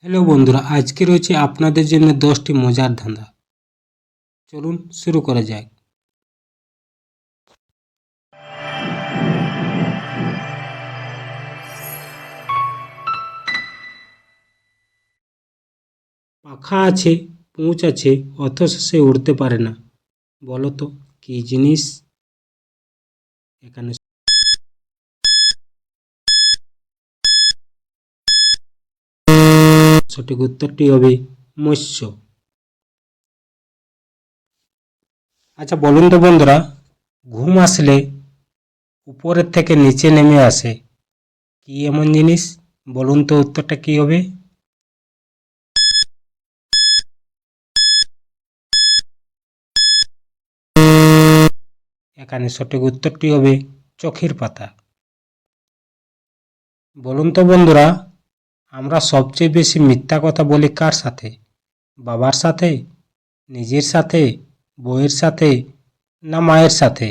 Hello বন্ধুরা, আজকে রয়েছে আপনাদের জন্য 10টি মজার ধাঁধা। চলুন শুরু করা যাক। পাখা আছে, পূঁছ আছে, অথচ সে উড়তে পারে না। বলো তো কি জিনিস? এখানে সঠিক উত্তরটি হবে মৎস্য। আচ্ছা বলুন তো বন্ধুরা, ঘুম আসলে উপরের থেকে নিচে নেমে আসে, কি এমন জিনিস? বলুন তো উত্তরটা কি হবে? এখানে সঠিক উত্তরটি হবে চোখের পাতা। বলুন তো বন্ধুরা, আমরা সবচেয়ে বেশি মিথ্যা কথা বলি কার সাথে? বাবার সাথে, নিজের সাথে, বউয়ের সাথে, না মায়ের সাথে?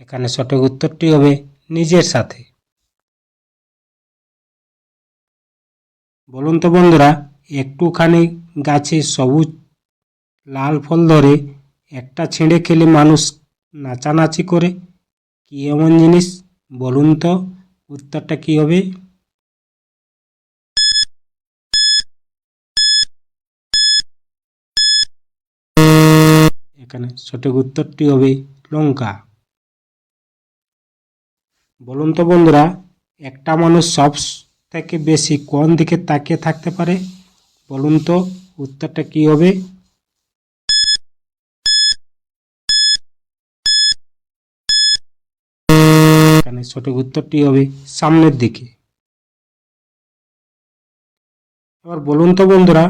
এখানে সঠিক উত্তরটি হবে নিজের সাথে। বলুন তো বন্ধুরা, একটুখানি গাছে সবুজ লাল ফল ধরে, একটা ছিঁড়ে খেলে মানুষ নাচানাচি করে, কি এমন জিনিস? বলুন তো উত্তরটা কি হবে? এখানে সঠিক উত্তরটি হবে লঙ্কা। বলুন তো বন্ধুরা, একটা মানুষ সব থেকে বেশি কোন দিকে তাকিয়ে থাকতে পারে? বলুন তো উত্তরটা কি হবে? এখানে সঠিক উত্তরটি হবে সামনের দিকে। এবার বলুন তো বন্ধুরা,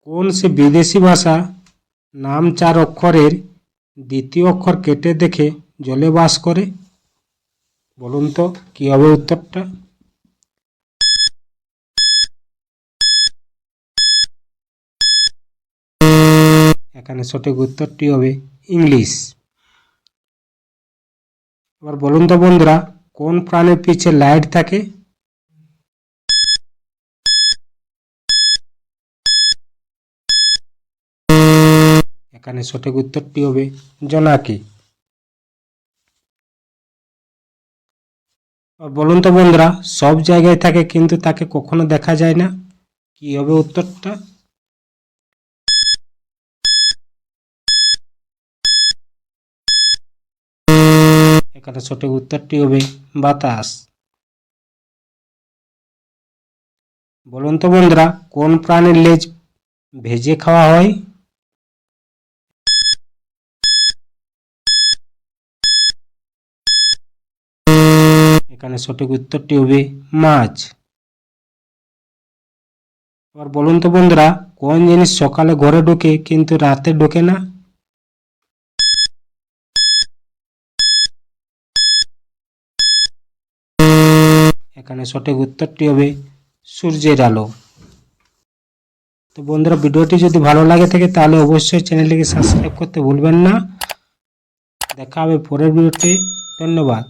কোন সে বিদেশি ভাষা নাম 4 অক্ষরের, দ্বিতীয় অক্ষর কেটে দেখে জলে বাস করে? বলুন তো কি হবে উত্তরটা? এখানে সঠিক উত্তরটি হবে ইংলিশ। এবার বলুন তো বন্ধুরা, কোন প্রাণীর পিছে লাইট থাকে? এখানে সঠিক উত্তরটি হবে জোনাকি। বলুন তো বন্ধুরা, সব জায়গায় থাকে কিন্তু তাকে কখনো দেখা যায় না, কি হবে উত্তরটা? এখানে সঠিক উত্তরটি হবে বাতাস। বলুন তো বন্ধুরা, কোন প্রাণীর লেজ ভেজে খাওয়া হয়? এখানে সঠিক উত্তরটি হবে মাছ। এবার বলুন তো বন্ধুরা, কোন জিনিস সকালে ঘরে ঢোকে কিন্তু রাতে ঢোকে না? এখানে সঠিক উত্তরটি হবে সূর্যের আলো। তো বন্ধুরা, ভিডিওটি যদি ভালো লাগে থাকে তাহলে অবশ্যই চ্যানেলটিকে সাবস্ক্রাইব করতে ভুলবেন না। দেখা হবে পরের ভিডিওতে। ধন্যবাদ।